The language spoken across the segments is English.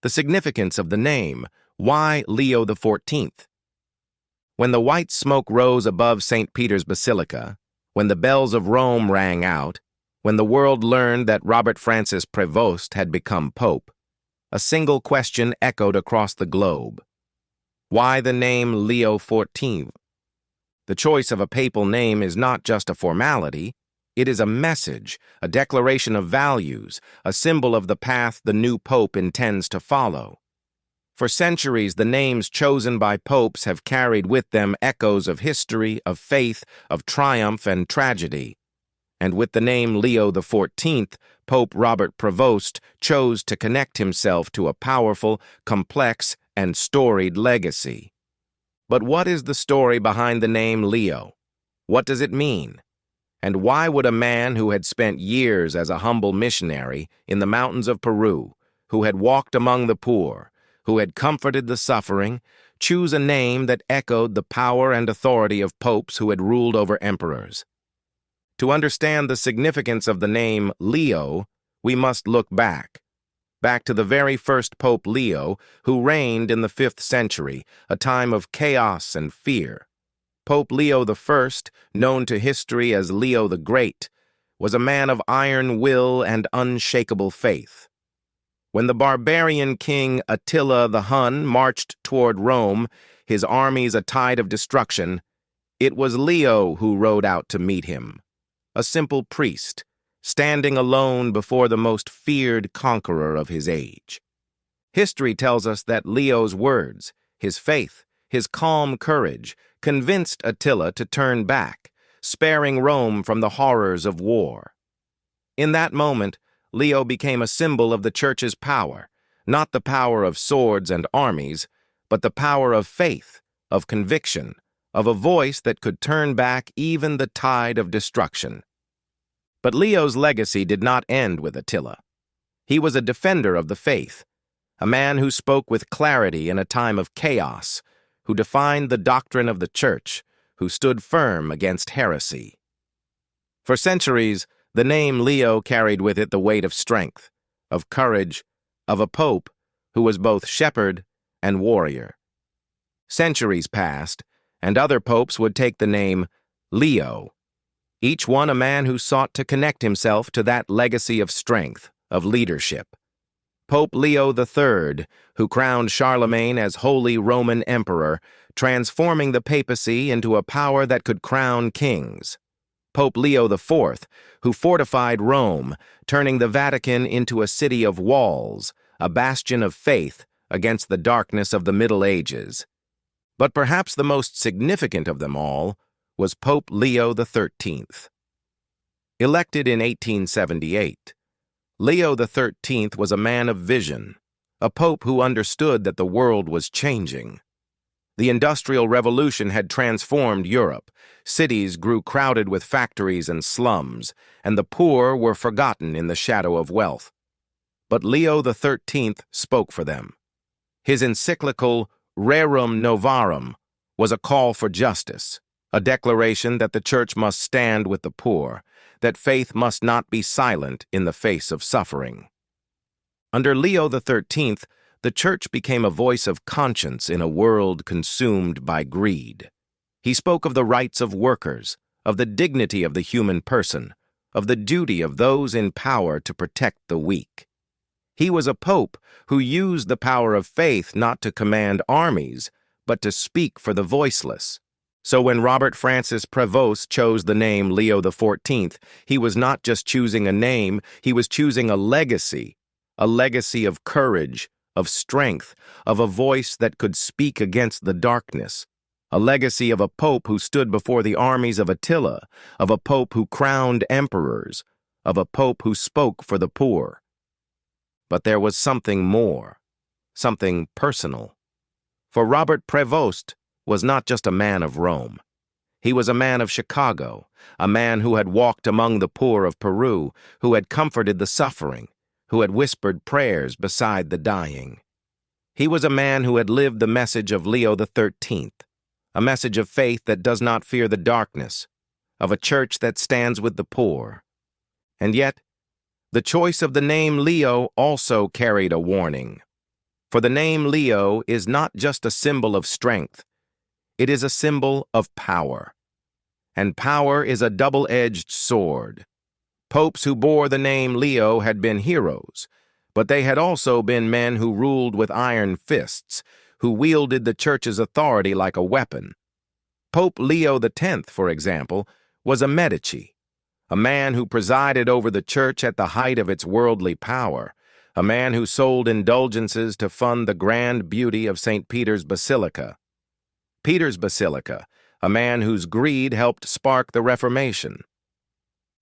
The significance of the name. Why Leo XIV? When the white smoke rose above St. Peter's Basilica, when the bells of Rome rang out, when the world learned that Robert Francis Prevost had become Pope, a single question echoed across the globe. Why the name Leo XIV? The choice of a papal name is not just a formality, it is a message, a declaration of values, a symbol of the path the new pope intends to follow. For centuries, the names chosen by popes have carried with them echoes of history, of faith, of triumph and tragedy. And with the name Leo XIV, Pope Robert Prevost chose to connect himself to a powerful, complex, and storied legacy. But what is the story behind the name Leo? What does it mean? And why would a man who had spent years as a humble missionary in the mountains of Peru, who had walked among the poor, who had comforted the suffering, choose a name that echoed the power and authority of popes who had ruled over emperors? To understand the significance of the name Leo, we must look back to the very first Pope Leo, who reigned in the 5th century, a time of chaos and fear. Pope Leo I, known to history as Leo the Great, was a man of iron will and unshakable faith. When the barbarian king Attila the Hun marched toward Rome, his armies a tide of destruction, it was Leo who rode out to meet him, a simple priest, standing alone before the most feared conqueror of his age. History tells us that Leo's words, his faith, his calm courage, convinced Attila to turn back, sparing Rome from the horrors of war. In that moment, Leo became a symbol of the Church's power, not the power of swords and armies, but the power of faith, of conviction, of a voice that could turn back even the tide of destruction. But Leo's legacy did not end with Attila. He was a defender of the faith, a man who spoke with clarity in a time of chaos, who defined the doctrine of the Church, who stood firm against heresy. For centuries, the name Leo carried with it the weight of strength, of courage, of a pope who was both shepherd and warrior. Centuries passed, and other popes would take the name Leo, each one a man who sought to connect himself to that legacy of strength, of leadership. Pope Leo III, who crowned Charlemagne as Holy Roman Emperor, transforming the papacy into a power that could crown kings. Pope Leo IV, who fortified Rome, turning the Vatican into a city of walls, a bastion of faith against the darkness of the Middle Ages. But perhaps the most significant of them all was Pope Leo XIII. Elected in 1878, Leo XIII was a man of vision, a pope who understood that the world was changing. The Industrial Revolution had transformed Europe. Cities grew crowded with factories and slums, and the poor were forgotten in the shadow of wealth. But Leo XIII spoke for them. His encyclical Rerum Novarum was a call for justice, a declaration that the Church must stand with the poor, that faith must not be silent in the face of suffering. Under Leo XIII, the Church became a voice of conscience in a world consumed by greed. He spoke of the rights of workers, of the dignity of the human person, of the duty of those in power to protect the weak. He was a pope who used the power of faith not to command armies, but to speak for the voiceless. So when Robert Francis Prevost chose the name Leo XIV, he was not just choosing a name, he was choosing a legacy of courage, of strength, of a voice that could speak against the darkness, a legacy of a pope who stood before the armies of Attila, of a pope who crowned emperors, of a pope who spoke for the poor. But there was something more, something personal. For Robert Prevost was not just a man of Rome. He was a man of Chicago, a man who had walked among the poor of Peru, who had comforted the suffering, who had whispered prayers beside the dying. He was a man who had lived the message of Leo XIII, a message of faith that does not fear the darkness, of a church that stands with the poor. And yet, the choice of the name Leo also carried a warning. For the name Leo is not just a symbol of strength, it is a symbol of power. And power is a double-edged sword. Popes who bore the name Leo had been heroes, but they had also been men who ruled with iron fists, who wielded the Church's authority like a weapon. Pope Leo X, for example, was a Medici, a man who presided over the Church at the height of its worldly power, a man who sold indulgences to fund the grand beauty of St. Peter's Basilica. Peter's Basilica, a man whose greed helped spark the Reformation.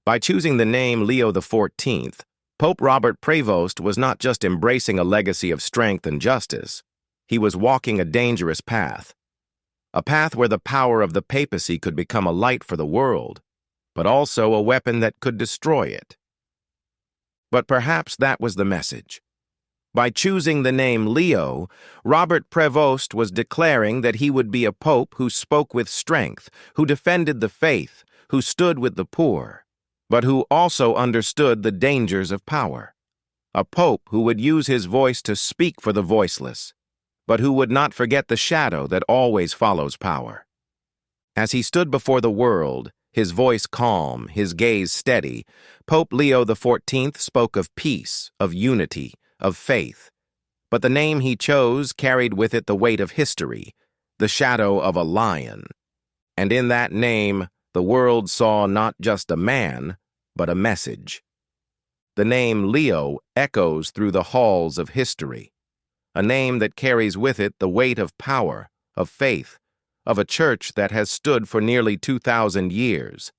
By choosing the name Leo XIV, Pope Robert Prevost was not just embracing a legacy of strength and justice, he was walking a dangerous path. A path where the power of the papacy could become a light for the world, but also a weapon that could destroy it. But perhaps that was the message. By choosing the name Leo, Robert Prevost was declaring that he would be a pope who spoke with strength, who defended the faith, who stood with the poor, but who also understood the dangers of power. A pope who would use his voice to speak for the voiceless, but who would not forget the shadow that always follows power. As he stood before the world, his voice calm, his gaze steady, Pope Leo XIV spoke of peace, of unity, of faith. But the name he chose carried with it the weight of history, the shadow of a lion. And in that name, the world saw not just a man, but a message. The name Leo echoes through the halls of history, a name that carries with it the weight of power, of faith, of a church that has stood for nearly 2,000 years.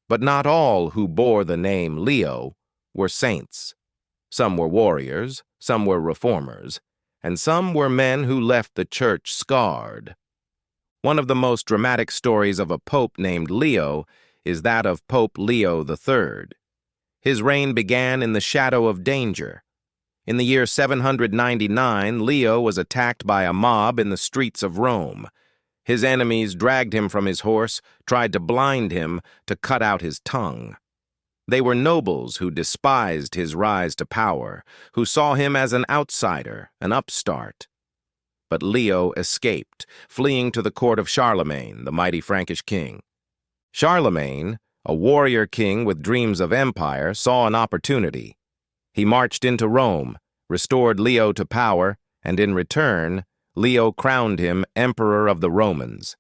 But not all who bore the name Leo were saints. Some were warriors, some were reformers, and some were men who left the church scarred. One of the most dramatic stories of a pope named Leo is that of Pope Leo XIII. His reign began in the shadow of danger. In the year 799, Leo was attacked by a mob in the streets of Rome. His enemies dragged him from his horse, tried to blind him, to cut out his tongue. They were nobles who despised his rise to power, who saw him as an outsider, an upstart. But Leo escaped, fleeing to the court of Charlemagne, the mighty Frankish king. Charlemagne, a warrior king with dreams of empire, saw an opportunity. He marched into Rome, restored Leo to power, and in return, Leo crowned him Emperor of the Romans.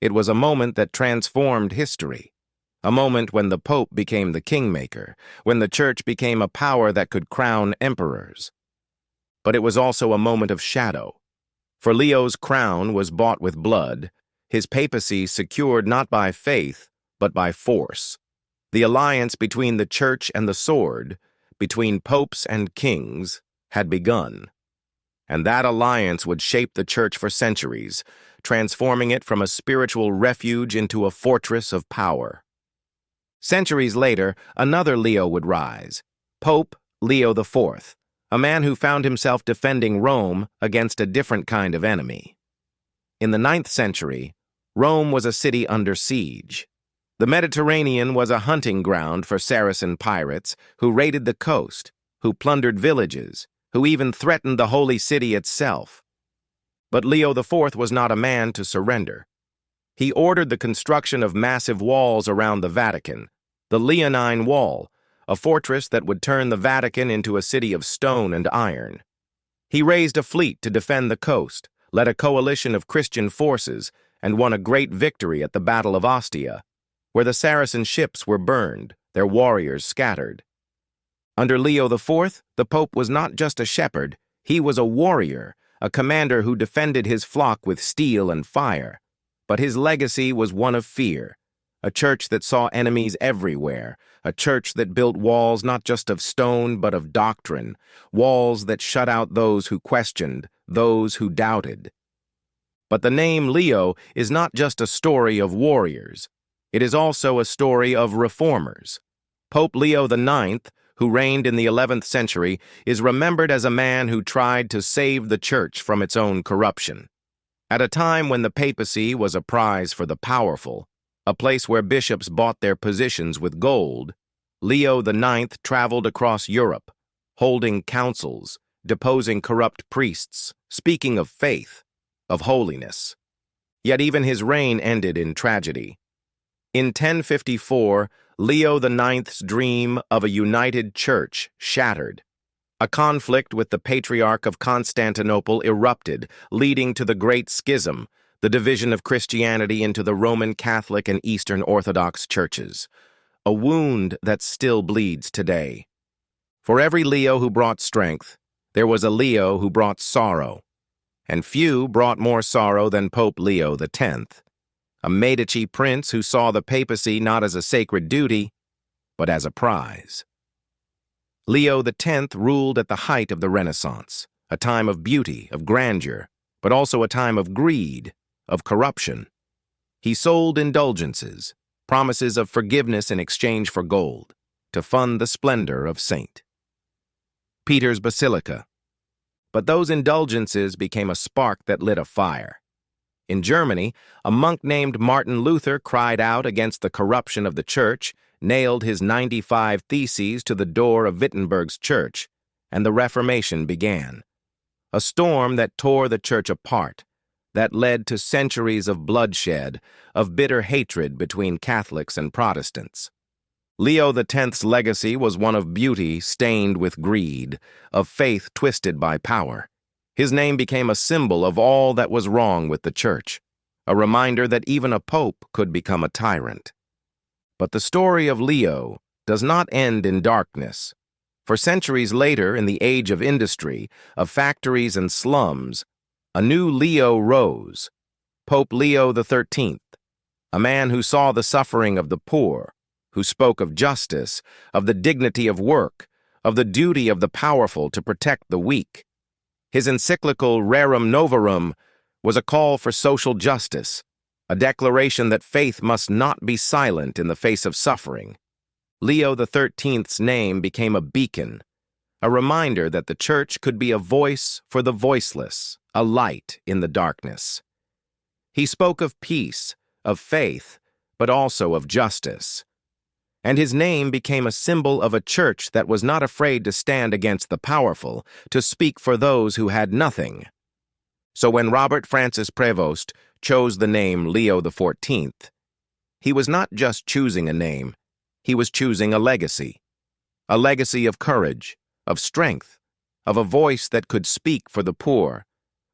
It was a moment that transformed history, a moment when the Pope became the kingmaker, when the Church became a power that could crown emperors. But it was also a moment of shadow, for Leo's crown was bought with blood, his papacy secured not by faith, but by force. The alliance between the Church and the sword, between popes and kings, had begun. And that alliance would shape the Church for centuries, transforming it from a spiritual refuge into a fortress of power. Centuries later, another Leo would rise, Pope Leo IV, a man who found himself defending Rome against a different kind of enemy. In the 9th century, Rome was a city under siege. The Mediterranean was a hunting ground for Saracen pirates who raided the coast, who plundered villages, who even threatened the holy city itself. But Leo IV was not a man to surrender. He ordered the construction of massive walls around the Vatican, the Leonine Wall, a fortress that would turn the Vatican into a city of stone and iron. He raised a fleet to defend the coast, led a coalition of Christian forces, and won a great victory at the Battle of Ostia, where the Saracen ships were burned, their warriors scattered. Under Leo IV, the Pope was not just a shepherd, he was a warrior, a commander who defended his flock with steel and fire. But his legacy was one of fear, a church that saw enemies everywhere, a church that built walls not just of stone but of doctrine, walls that shut out those who questioned, those who doubted. But the name Leo is not just a story of warriors. It is also a story of reformers. Pope Leo IX, who reigned in the 11th century, is remembered as a man who tried to save the Church from its own corruption. At a time when the papacy was a prize for the powerful, a place where bishops bought their positions with gold, Leo IX traveled across Europe, holding councils, deposing corrupt priests, speaking of faith, of holiness. Yet even his reign ended in tragedy. In 1054, Leo IX's dream of a united church shattered. A conflict with the Patriarch of Constantinople erupted, leading to the Great Schism, the division of Christianity into the Roman Catholic and Eastern Orthodox churches, a wound that still bleeds today. For every Leo who brought strength, there was a Leo who brought sorrow, and few brought more sorrow than Pope Leo X, a Medici prince who saw the papacy not as a sacred duty, but as a prize. Leo X ruled at the height of the Renaissance, a time of beauty, of grandeur, but also a time of greed, of corruption. He sold indulgences, promises of forgiveness in exchange for gold, to fund the splendor of St. Peter's Basilica. But those indulgences became a spark that lit a fire. In Germany, a monk named Martin Luther cried out against the corruption of the church, nailed his 95 Theses to the door of Wittenberg's church, and the Reformation began. A storm that tore the church apart, that led to centuries of bloodshed, of bitter hatred between Catholics and Protestants. Leo X's legacy was one of beauty stained with greed, of faith twisted by power. His name became a symbol of all that was wrong with the church, a reminder that even a pope could become a tyrant. But the story of Leo does not end in darkness. For centuries later, in the age of industry, of factories and slums, a new Leo rose, Pope Leo XIII, a man who saw the suffering of the poor, who spoke of justice, of the dignity of work, of the duty of the powerful to protect the weak. His encyclical Rerum Novarum was a call for social justice, a declaration that faith must not be silent in the face of suffering. Leo XIII's name became a beacon, a reminder that the church could be a voice for the voiceless, a light in the darkness. He spoke of peace, of faith, but also of justice. And his name became a symbol of a church that was not afraid to stand against the powerful, to speak for those who had nothing. So when Robert Francis Prevost chose the name Leo XIV, he was not just choosing a name, he was choosing a legacy of courage, of strength, of a voice that could speak for the poor,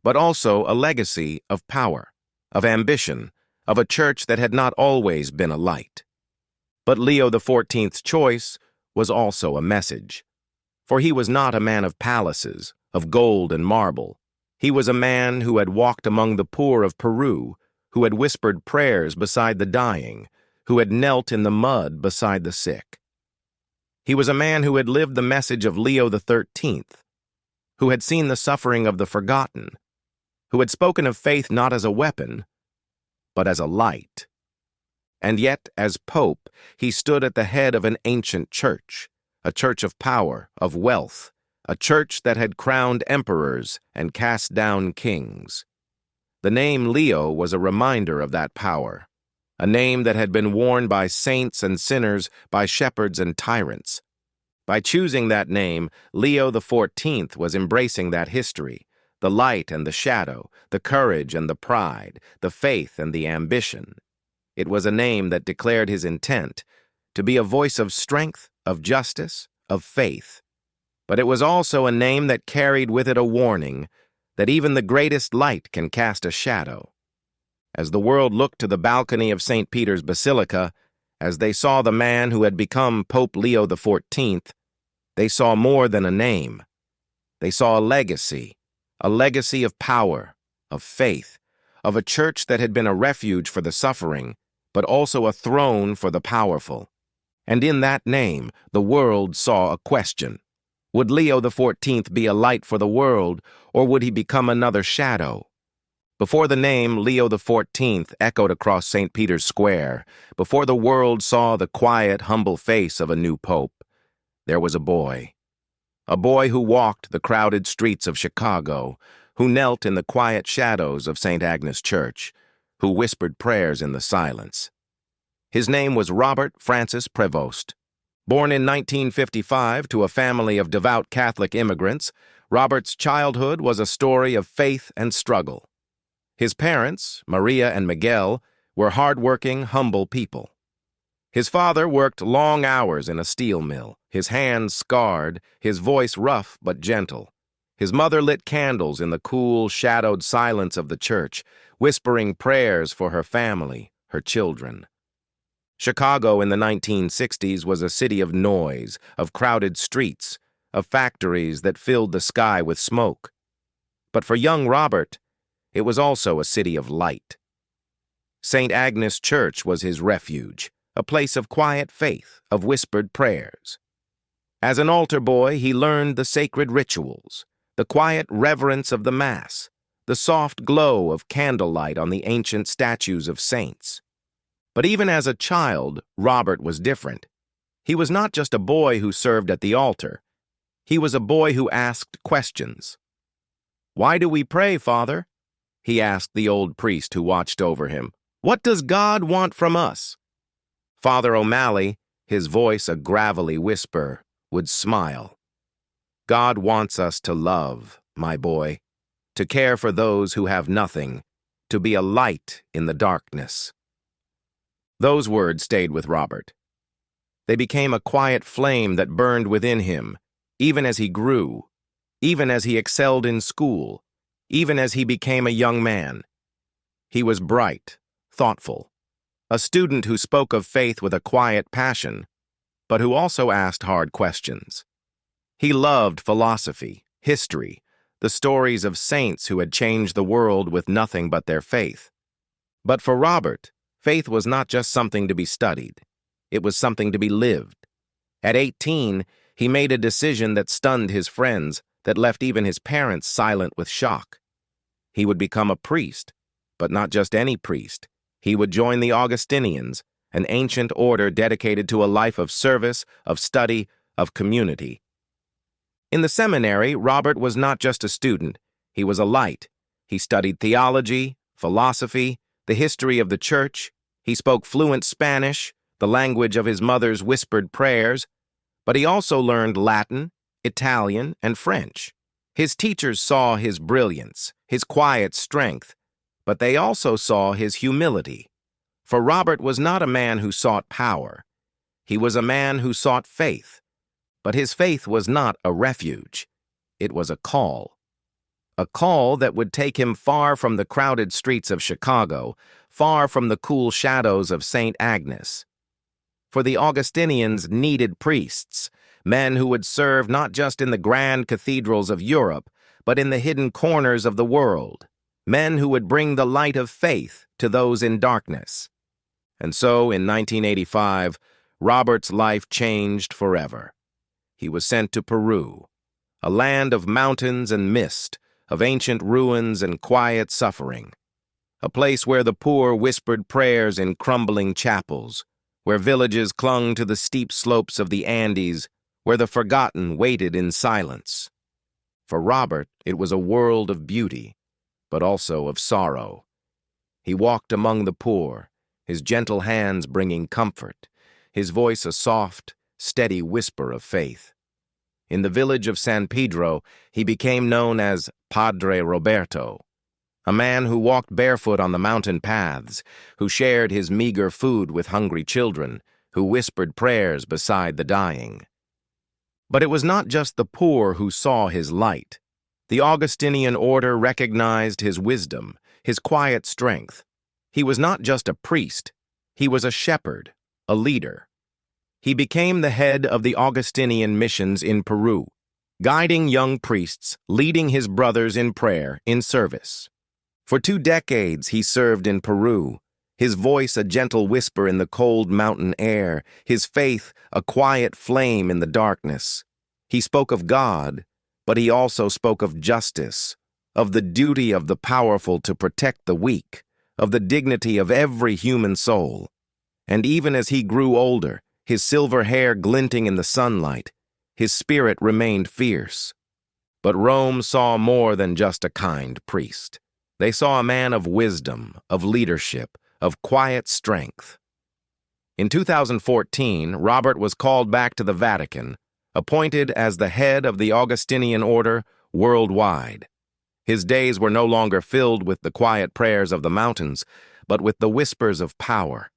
but also a legacy of power, of ambition, of a church that had not always been a light. But Leo XIV's choice was also a message. For he was not a man of palaces, of gold and marble. He was a man who had walked among the poor of Peru, who had whispered prayers beside the dying, who had knelt in the mud beside the sick. He was a man who had lived the message of Leo XIII, who had seen the suffering of the forgotten, who had spoken of faith not as a weapon, but as a light. And yet, as Pope, he stood at the head of an ancient church, a church of power, of wealth, a church that had crowned emperors and cast down kings. The name Leo was a reminder of that power, a name that had been worn by saints and sinners, by shepherds and tyrants. By choosing that name, Leo XIV was embracing that history, the light and the shadow, the courage and the pride, the faith and the ambition. It was a name that declared his intent to be a voice of strength, of justice, of faith. But it was also a name that carried with it a warning that even the greatest light can cast a shadow. As the world looked to the balcony of St. Peter's Basilica, as they saw the man who had become Pope Leo XIV, they saw more than a name. They saw a legacy of power, of faith, of a church that had been a refuge for the suffering, but also a throne for the powerful. And in that name, the world saw a question. Would Leo XIV be a light for the world, or would he become another shadow? Before the name Leo XIV echoed across St. Peter's Square, before the world saw the quiet, humble face of a new pope, there was a boy who walked the crowded streets of Chicago, who knelt in the quiet shadows of St. Agnes Church, who whispered prayers in the silence. His name was Robert Francis Prevost. Born in 1955 to a family of devout Catholic immigrants, Robert's childhood was a story of faith and struggle. His parents, Maria and Miguel, were hard-working, humble people. His father worked long hours in a steel mill, his hands scarred, his voice rough but gentle. His mother lit candles in the cool, shadowed silence of the church, whispering prayers for her family, her children. Chicago in the 1960s was a city of noise, of crowded streets, of factories that filled the sky with smoke. But for young Robert, it was also a city of light. St. Agnes Church was his refuge, a place of quiet faith, of whispered prayers. As an altar boy, he learned the sacred rituals, the quiet reverence of the Mass, the soft glow of candlelight on the ancient statues of saints. But even as a child, Robert was different. He was not just a boy who served at the altar. He was a boy who asked questions. "Why do we pray, Father?" he asked the old priest who watched over him. "What does God want from us?" Father O'Malley, his voice a gravelly whisper, would smile. "God wants us to love, my boy, to care for those who have nothing, to be a light in the darkness." Those words stayed with Robert. They became a quiet flame that burned within him, even as he grew, even as he excelled in school, even as he became a young man. He was bright, thoughtful, a student who spoke of faith with a quiet passion, but who also asked hard questions. He loved philosophy, history, the stories of saints who had changed the world with nothing but their faith. But for Robert, faith was not just something to be studied. It was something to be lived. At 18, he made a decision that stunned his friends, that left even his parents silent with shock. He would become a priest, but not just any priest. He would join the Augustinians, an ancient order dedicated to a life of service, of study, of community. In the seminary, Robert was not just a student. He was a light. He studied theology, philosophy, the history of the church. He spoke fluent Spanish, the language of his mother's whispered prayers, but he also learned Latin, Italian, and French. His teachers saw his brilliance, his quiet strength, but they also saw his humility. For Robert was not a man who sought power. He was a man who sought faith. But his faith was not a refuge. It was a call that would take him far from the crowded streets of Chicago, far from the cool shadows of St. Agnes. For the Augustinians needed priests, men who would serve not just in the grand cathedrals of Europe, but in the hidden corners of the world, men who would bring the light of faith to those in darkness. And so, in 1985, Robert's life changed forever. He was sent to Peru, a land of mountains and mist, of ancient ruins and quiet suffering, a place where the poor whispered prayers in crumbling chapels, where villages clung to the steep slopes of the Andes, where the forgotten waited in silence. For Robert, it was a world of beauty, but also of sorrow. He walked among the poor, his gentle hands bringing comfort, his voice a soft, steady whisper of faith. In the village of San Pedro, he became known as Padre Roberto, a man who walked barefoot on the mountain paths, who shared his meager food with hungry children, who whispered prayers beside the dying. But it was not just the poor who saw his light. The Augustinian order recognized his wisdom, his quiet strength. He was not just a priest, he was a shepherd, a leader. He became the head of the Augustinian missions in Peru, guiding young priests, leading his brothers in prayer, in service. For 2 decades he served in Peru, his voice a gentle whisper in the cold mountain air, his faith a quiet flame in the darkness. He spoke of God, but he also spoke of justice, of the duty of the powerful to protect the weak, of the dignity of every human soul. And even as he grew older, his silver hair glinting in the sunlight, his spirit remained fierce. But Rome saw more than just a kind priest. They saw a man of wisdom, of leadership, of quiet strength. In 2014, Robert was called back to the Vatican, appointed as the head of the Augustinian order, worldwide. His days were no longer filled with the quiet prayers of the mountains, but with the whispers of power,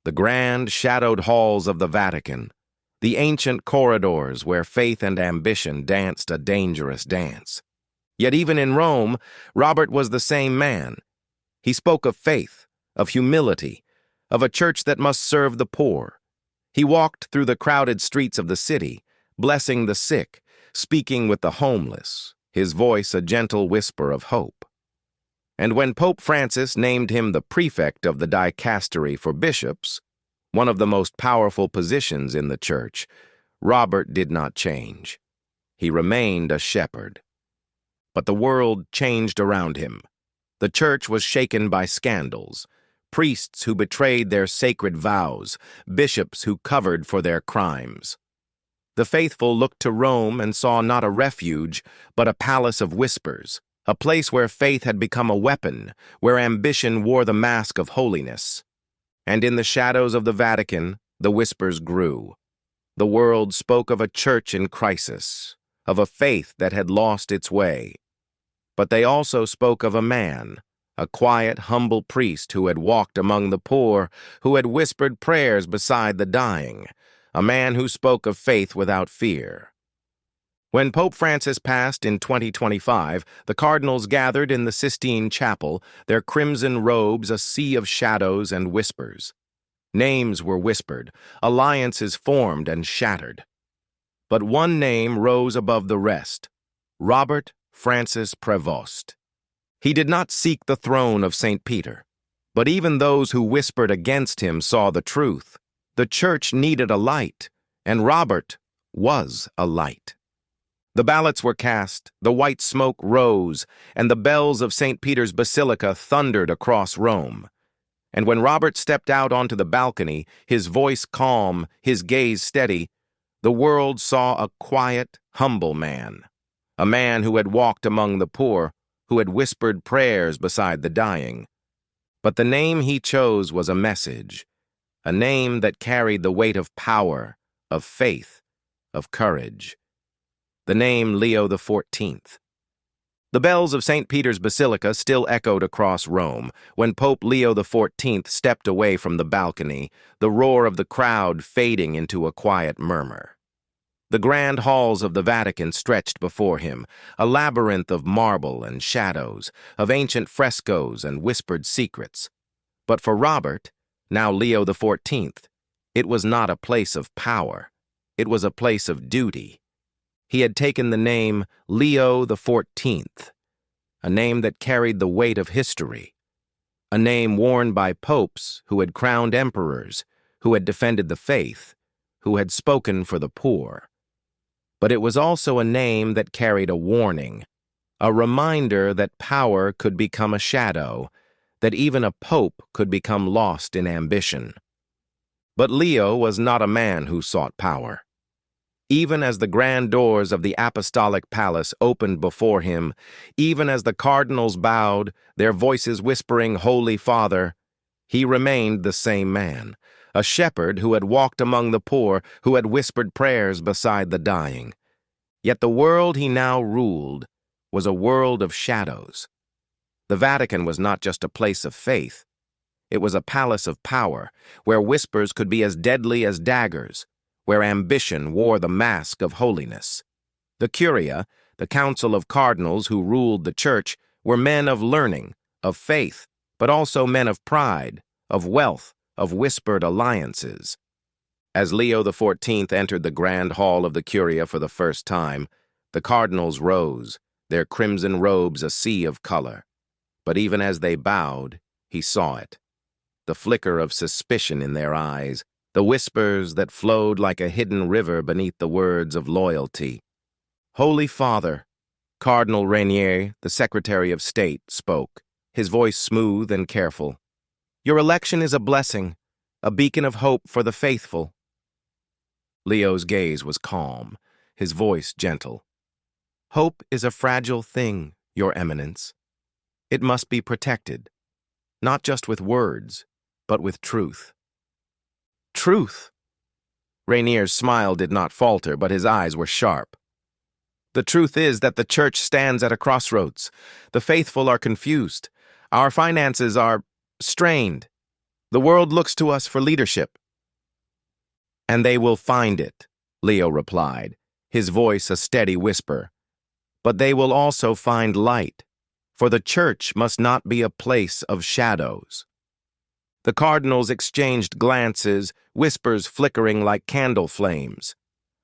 the grand, shadowed halls of the Vatican, the ancient corridors where faith and ambition danced a dangerous dance. Yet even in Rome, Robert was the same man. He spoke of faith, of humility, of a church that must serve the poor. He walked through the crowded streets of the city, blessing the sick, speaking with the homeless, his voice a gentle whisper of hope. And when Pope Francis named him the prefect of the dicastery for bishops, one of the most powerful positions in the church, Robert did not change. He remained a shepherd. But the world changed around him. The church was shaken by scandals, priests who betrayed their sacred vows, bishops who covered for their crimes. The faithful looked to Rome and saw not a refuge, but a palace of whispers, a place where faith had become a weapon, where ambition wore the mask of holiness. And in the shadows of the Vatican, the whispers grew. The world spoke of a church in crisis, of a faith that had lost its way. But they also spoke of a man, a quiet, humble priest who had walked among the poor, who had whispered prayers beside the dying, a man who spoke of faith without fear. When Pope Francis passed in 2025, the cardinals gathered in the Sistine Chapel, their crimson robes a sea of shadows and whispers. Names were whispered, alliances formed and shattered. But one name rose above the rest: Robert Francis Prevost. He did not seek the throne of St. Peter, but even those who whispered against him saw the truth. The church needed a light, and Robert was a light. The ballots were cast, the white smoke rose, and the bells of St. Peter's Basilica thundered across Rome. And when Robert stepped out onto the balcony, his voice calm, his gaze steady, the world saw a quiet, humble man, a man who had walked among the poor, who had whispered prayers beside the dying. But the name he chose was a message, a name that carried the weight of power, of faith, of courage. The name Leo XIV. The bells of St. Peter's Basilica still echoed across Rome. When Pope Leo XIV stepped away from the balcony, the roar of the crowd fading into a quiet murmur. The grand halls of the Vatican stretched before him, a labyrinth of marble and shadows, of ancient frescoes and whispered secrets. But for Robert, now Leo XIV, it was not a place of power. It was a place of duty. He had taken the name Leo XIV, a name that carried the weight of history, a name worn by popes who had crowned emperors, who had defended the faith, who had spoken for the poor. But it was also a name that carried a warning, a reminder that power could become a shadow, that even a pope could become lost in ambition. But Leo was not a man who sought power. Even as the grand doors of the apostolic palace opened before him, even as the cardinals bowed, their voices whispering, "Holy Father," he remained the same man, a shepherd who had walked among the poor, who had whispered prayers beside the dying. Yet the world he now ruled was a world of shadows. The Vatican was not just a place of faith. It was a palace of power, where whispers could be as deadly as daggers, where ambition wore the mask of holiness. The Curia, the council of cardinals who ruled the church, were men of learning, of faith, but also men of pride, of wealth, of whispered alliances. As Leo XIV entered the grand hall of the Curia for the first time, the cardinals rose, their crimson robes a sea of color. But even as they bowed, he saw it. The flicker of suspicion in their eyes, the whispers that flowed like a hidden river beneath the words of loyalty. "Holy Father," Cardinal Rainier, the Secretary of State, spoke, his voice smooth and careful. "Your election is a blessing, a beacon of hope for the faithful." Leo's gaze was calm, his voice gentle. "Hope is a fragile thing, Your Eminence. It must be protected, not just with words, but with truth." "Truth?" Rainier's smile did not falter, but his eyes were sharp. The truth is that the church stands at a crossroads. The faithful are confused. Our finances are strained. The world looks to us for leadership. And they will find it, Leo replied, his voice a steady whisper. But they will also find light, for the church must not be a place of shadows. The cardinals exchanged glances, whispers flickering like candle flames.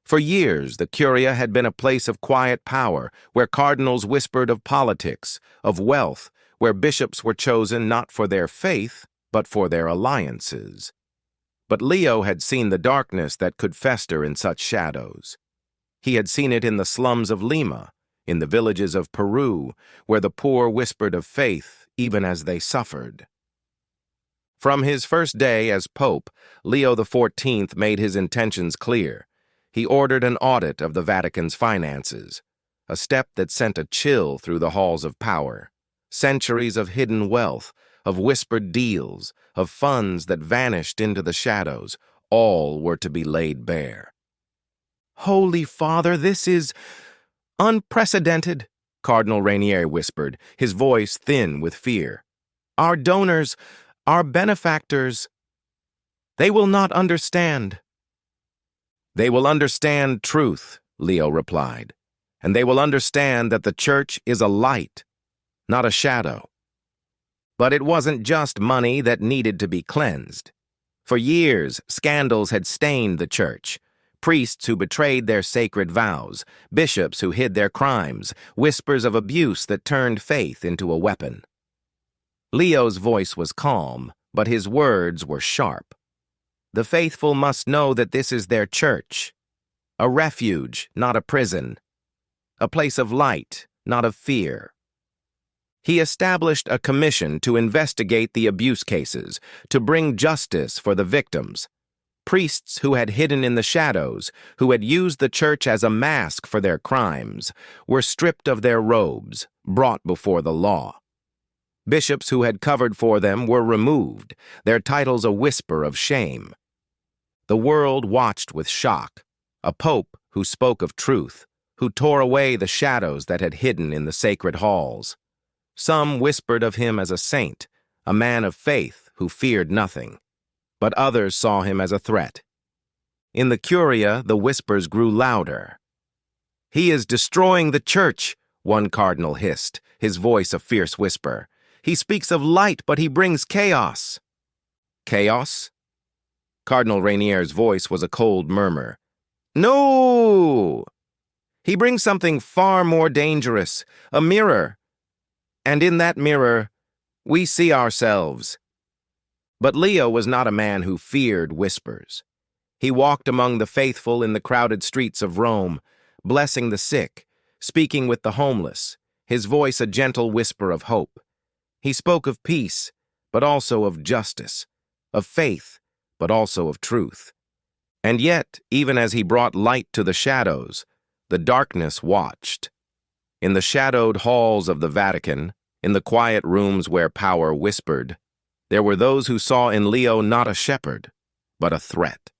For years, the Curia had been a place of quiet power, where cardinals whispered of politics, of wealth, where bishops were chosen not for their faith, but for their alliances. But Leo had seen the darkness that could fester in such shadows. He had seen it in the slums of Lima, in the villages of Peru, where the poor whispered of faith even as they suffered. From his first day as Pope, Leo XIV made his intentions clear. He ordered an audit of the Vatican's finances, a step that sent a chill through the halls of power. Centuries of hidden wealth, of whispered deals, of funds that vanished into the shadows, all were to be laid bare. "Holy Father, this is unprecedented," Cardinal Rainier whispered, his voice thin with fear. "Our donors, our benefactors, they will not understand." "They will understand truth," Leo replied, "and they will understand that the church is a light, not a shadow." But it wasn't just money that needed to be cleansed. For years, scandals had stained the church. Priests who betrayed their sacred vows, bishops who hid their crimes, whispers of abuse that turned faith into a weapon. Leo's voice was calm, but his words were sharp. The faithful must know that this is their church, a refuge, not a prison, a place of light, not of fear. He established a commission to investigate the abuse cases, to bring justice for the victims. Priests who had hidden in the shadows, who had used the church as a mask for their crimes, were stripped of their robes, brought before the law. Bishops who had covered for them were removed, their titles a whisper of shame. The world watched with shock, a pope who spoke of truth, who tore away the shadows that had hidden in the sacred halls. Some whispered of him as a saint, a man of faith who feared nothing, but others saw him as a threat. In the Curia, the whispers grew louder. "He is destroying the church," one cardinal hissed, his voice a fierce whisper. "He speaks of light, but he brings chaos." "Chaos?" Cardinal Rainier's voice was a cold murmur. "No! He brings something far more dangerous, a mirror. And in that mirror, we see ourselves." But Leo was not a man who feared whispers. He walked among the faithful in the crowded streets of Rome, blessing the sick, speaking with the homeless, his voice a gentle whisper of hope. He spoke of peace, but also of justice, of faith, but also of truth. And yet, even as he brought light to the shadows, the darkness watched. In the shadowed halls of the Vatican, in the quiet rooms where power whispered, there were those who saw in Leo not a shepherd, but a threat.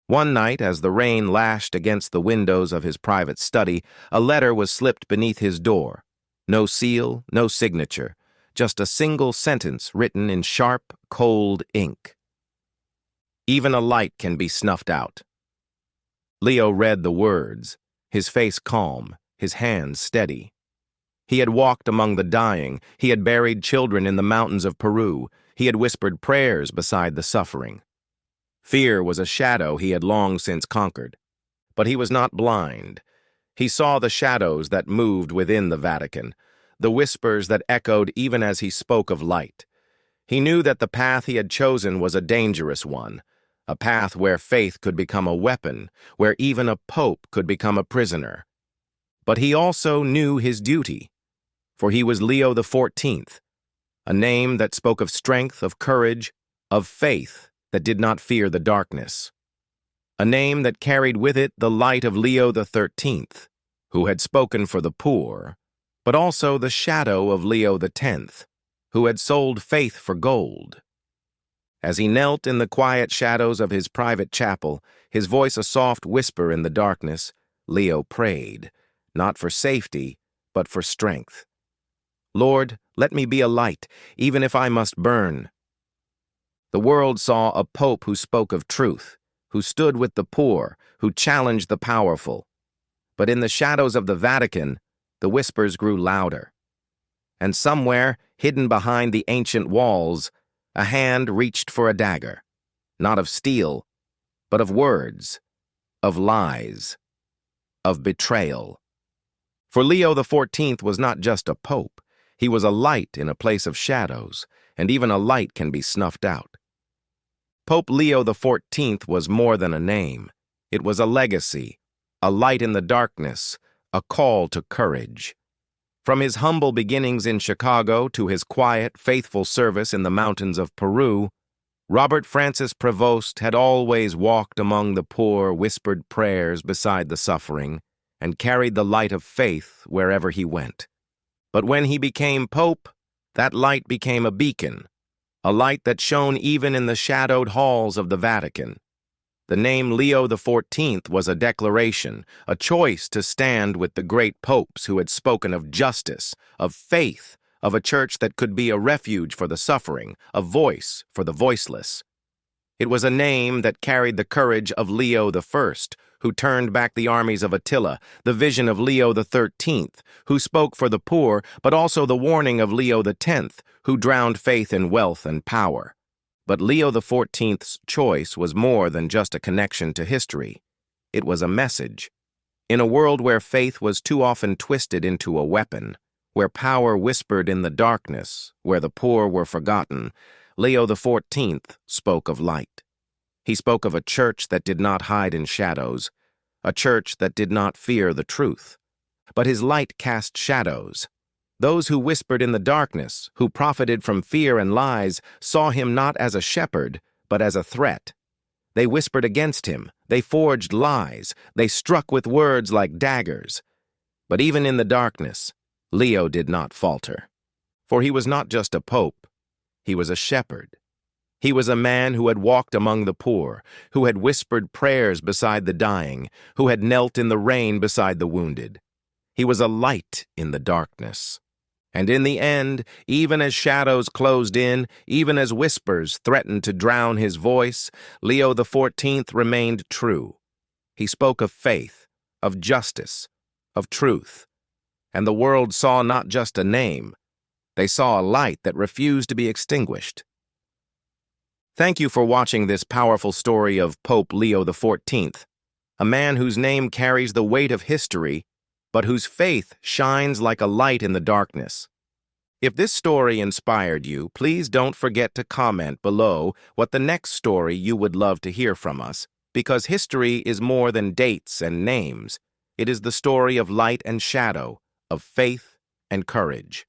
One night, as the rain lashed against the windows of his private study, a letter was slipped beneath his door. No seal, no signature, just a single sentence written in sharp, cold ink. "Even a light can be snuffed out." Leo read the words, his face calm, his hands steady. He had walked among the dying, he had buried children in the mountains of Peru, he had whispered prayers beside the suffering. Fear was a shadow he had long since conquered. But he was not blind. He saw the shadows that moved within the Vatican, the whispers that echoed even as he spoke of light. He knew that the path he had chosen was a dangerous one, a path where faith could become a weapon, where even a pope could become a prisoner. But he also knew his duty, for he was Leo XIV, a name that spoke of strength, of courage, of faith that did not fear the darkness. A name that carried with it the light of Leo XIII, who had spoken for the poor, but also the shadow of Leo X, who had sold faith for gold. As he knelt in the quiet shadows of his private chapel, his voice a soft whisper in the darkness, Leo prayed, not for safety, but for strength. Lord, let me be a light, even if I must burn. The world saw a pope who spoke of truth, who stood with the poor, who challenged the powerful. But in the shadows of the Vatican, the whispers grew louder. And somewhere, hidden behind the ancient walls, a hand reached for a dagger, not of steel, but of words, of lies, of betrayal. For Leo XIV was not just a pope, he was a light in a place of shadows, and even a light can be snuffed out. Pope Leo XIV was more than a name. It was a legacy, a light in the darkness, a call to courage. From his humble beginnings in Chicago to his quiet, faithful service in the mountains of Peru, Robert Francis Prevost had always walked among the poor, whispered prayers beside the suffering, and carried the light of faith wherever he went. But when he became pope, that light became a beacon, a light that shone even in the shadowed halls of the Vatican. The name Leo XIV was a declaration, a choice to stand with the great popes who had spoken of justice, of faith, of a church that could be a refuge for the suffering, a voice for the voiceless. It was a name that carried the courage of Leo I, who turned back the armies of Attila, the vision of Leo XIII, who spoke for the poor, but also the warning of Leo X, who drowned faith in wealth and power. But Leo XIV's choice was more than just a connection to history. It was a message. In a world where faith was too often twisted into a weapon, where power whispered in the darkness, where the poor were forgotten, Leo XIV spoke of light. He spoke of a church that did not hide in shadows, a church that did not fear the truth. But his light cast shadows. Those who whispered in the darkness, who profited from fear and lies, saw him not as a shepherd, but as a threat. They whispered against him, they forged lies, they struck with words like daggers. But even in the darkness, Leo did not falter. For he was not just a pope, he was a shepherd. He was a man who had walked among the poor, who had whispered prayers beside the dying, who had knelt in the rain beside the wounded. He was a light in the darkness. And in the end, even as shadows closed in, even as whispers threatened to drown his voice, Leo XIV remained true. He spoke of faith, of justice, of truth. And the world saw not just a name, they saw a light that refused to be extinguished. Thank you for watching this powerful story of Pope Leo XIV, a man whose name carries the weight of history, but whose faith shines like a light in the darkness. If this story inspired you, please don't forget to comment below what the next story you would love to hear from us, because history is more than dates and names. It is the story of light and shadow, of faith and courage.